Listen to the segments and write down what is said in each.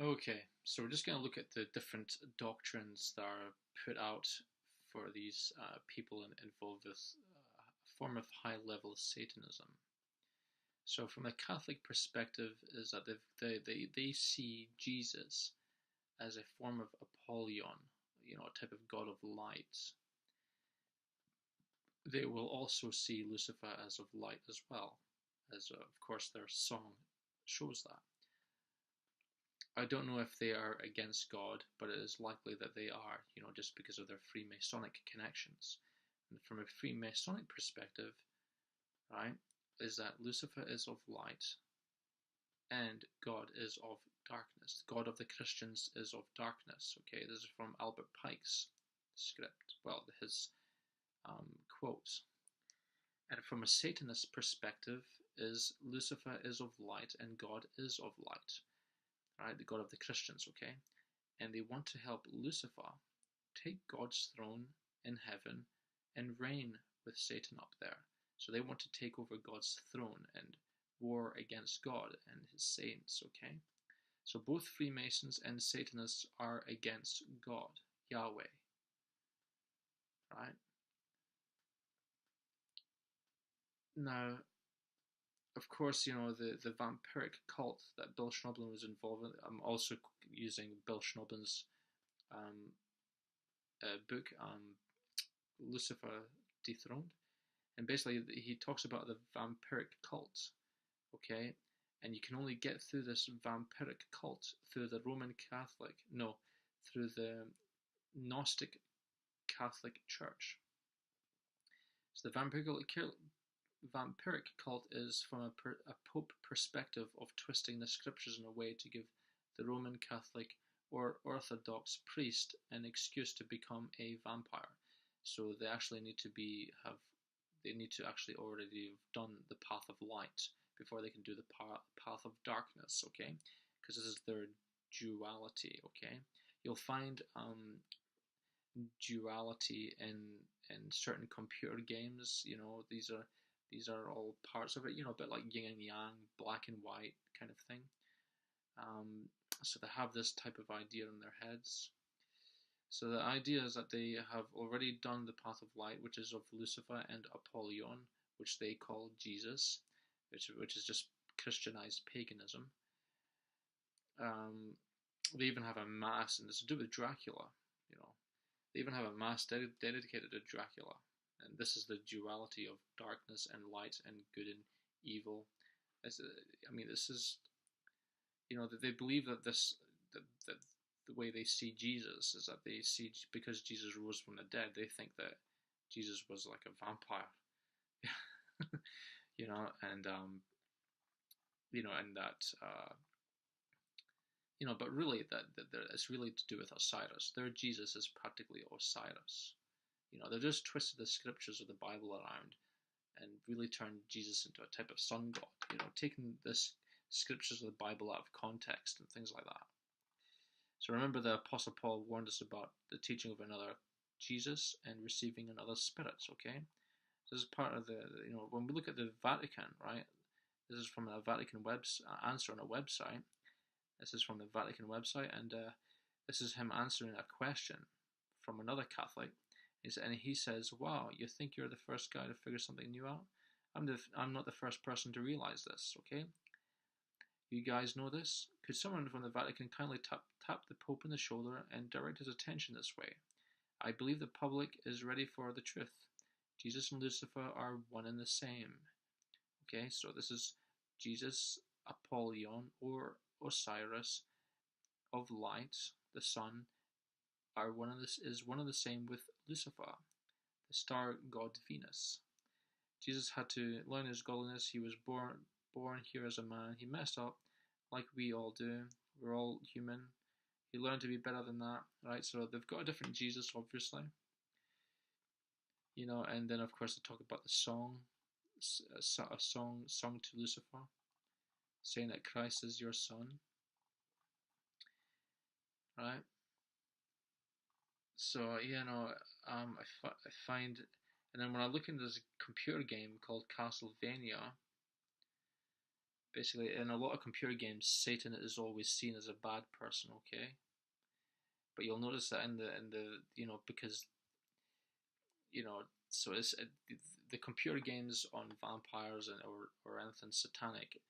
Okay, so we're just going to look at the different doctrines that are put out for these people involved with a form of high-level Satanism. So from a Catholic perspective is that they see Jesus as a form of Apollyon, a type of god of light. They will also see Lucifer as of light as well, as of course their song shows that. I don't know if they are against God, but it is likely that they are, just because of their Freemasonic connections. And from a Freemasonic perspective, right, is that Lucifer is of light and God is of darkness. God of the Christians is of darkness. Okay, this is from Albert Pike's script, well, his quotes. And from a Satanist perspective, is Lucifer is of light and God is of light. Right, the God of the Christians, okay? And they want to help Lucifer take God's throne in heaven and reign with Satan up there. So they want to take over God's throne and war against God and his saints, okay? So both Freemasons and Satanists are against God, Yahweh, right? Now, of course, the vampiric cult that Wm.Schnoebelen was involved in. I'm also using Wm.Schnoebelen's book, Lucifer Dethroned. And basically, he talks about the vampiric cult, okay? And you can only get through this vampiric cult through the through the Gnostic Catholic Church. So the vampiric cult is from a Pope perspective of twisting the scriptures in a way to give the Roman Catholic or Orthodox priest an excuse to become a vampire. So they actually need to actually already have done the path of light before they can do the path of darkness, okay? Because this is their duality, okay? You'll find duality in certain computer games. These are all parts of it, a bit like yin and yang, black and white kind of thing. So they have this type of idea in their heads. So the idea is that they have already done the path of light, which is of Lucifer and Apollyon, which they call Jesus, which is just Christianized paganism. They even have a mass, and it's to do with Dracula, They even have a mass dedicated to Dracula. And this is the duality of darkness and light and good and evil. This is, they believe that that the way they see Jesus is that they see, because Jesus rose from the dead, they think that Jesus was like a vampire, and but really that it's really to do with Osiris. Their Jesus is practically Osiris. They just twisted the scriptures of the Bible around and really turned Jesus into a type of sun god, taking this scriptures of the Bible out of context and things like that. So remember, the Apostle Paul warned us about the teaching of another Jesus and receiving another spirit, okay? This is part of when we look at the Vatican, right? This is from a Vatican answer on a website. This is from the Vatican website, and this is him answering a question from another Catholic. And he says, "Wow, you think you're the first guy to figure something new out? I'm not the first person to realize this, okay? You guys know this? Could someone from the Vatican kindly tap the Pope on the shoulder and direct his attention this way? I believe the public is ready for the truth. Jesus and Lucifer are one and the same." Okay, so this is Jesus, Apollyon, or Osiris of light, the sun, is one of the same with Lucifer, the star god Venus. Jesus had to learn his godliness. He was born here as a man. He messed up, like we all do. We're all human. He learned to be better than that, right? So they've got a different Jesus, obviously. And then of course they talk about the song, a song sung to Lucifer, saying that Christ is your son, right? So I find, and then when I look into this computer game called Castlevania, basically in a lot of computer games, Satan is always seen as a bad person, okay? But you'll notice that in the because so it's the computer games on vampires or anything satanic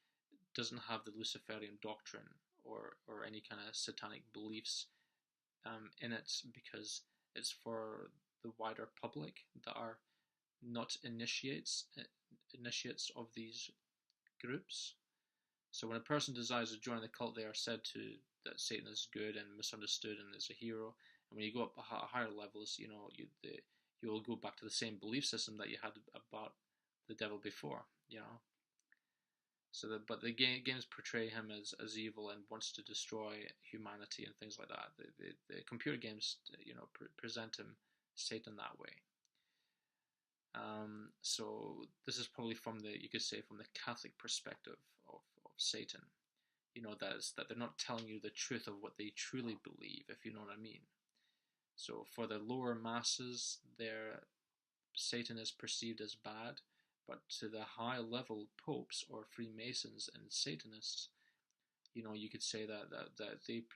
doesn't have the Luciferian doctrine or any kind of satanic beliefs in it, because it's for the wider public that are not initiates of these groups. So when a person desires to join the cult, they are said to that Satan is good and misunderstood and is a hero. And when you go up higher levels, you will go back to the same belief system that you had about the devil before. So but the games portray him as evil and wants to destroy humanity and things like that. The computer games, present him, Satan, that way. So this is probably from the Catholic perspective of Satan. That they're not telling you the truth of what they truly believe, if you know what I mean. So for the lower masses, Satan is perceived as bad, but to the high level popes or Freemasons and Satanists, you could say that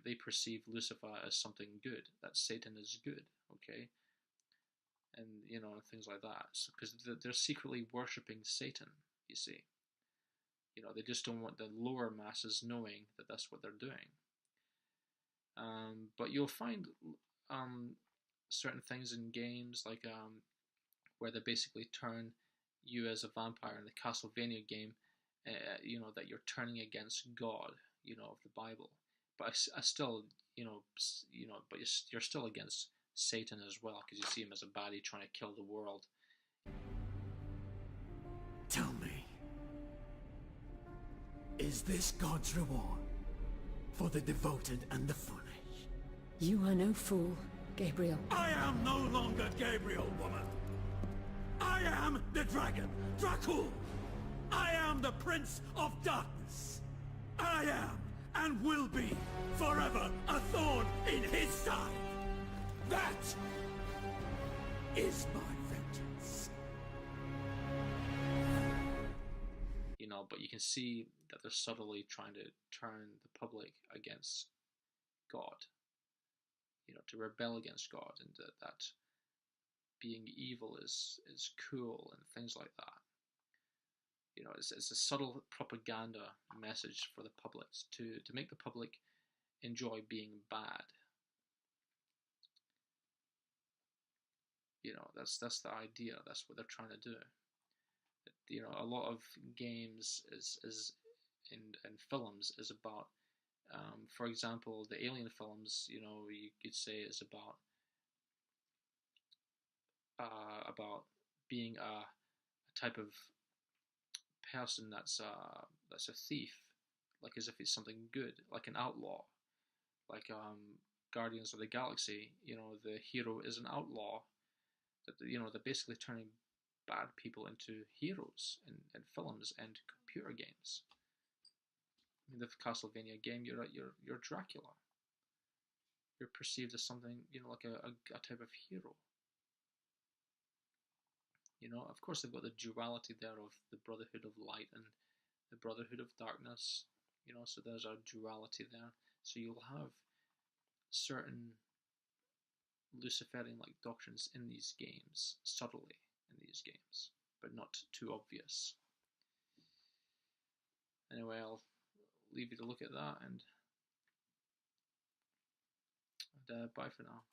they perceive Lucifer as something good, that Satan is good, okay? And things like that, because they're secretly worshipping Satan, you see. They just don't want the lower masses knowing that that's what they're doing. But you'll find certain things in games like where they basically turn you as a vampire in the Castlevania game, that you're turning against God, of the Bible. But I still, but you're still against Satan as well, because you see him as a baddie trying to kill the world. Tell me, is this God's reward for the devoted and the foolish? You are no fool, Gabriel. I am no longer Gabriel, woman. I am the dragon, Dracul. I am the Prince of Darkness. I am, and will be, forever a thorn in his side. That is my vengeance. But you can see that they're subtly trying to turn the public against God. To rebel against God, and that being evil is cool and things like that. It's a subtle propaganda message for the public to make the public enjoy being bad. That's the idea. That's what they're trying to do. A lot of games is in films is about, for example, the Alien films. You could say is about being a type of person that's a thief, like as if it's something good, like an outlaw, like Guardians of the Galaxy. The hero is an outlaw. That they're basically turning bad people into heroes in films and computer games. I mean, the Castlevania game, you're Dracula. You're perceived as something, like a type of hero. Of course they've got the duality there of the Brotherhood of Light and the Brotherhood of Darkness. So there's a duality there. So you'll have certain Luciferian-like doctrines in these games, subtly in these games, but not too obvious. Anyway, I'll leave you to look at that, and bye for now.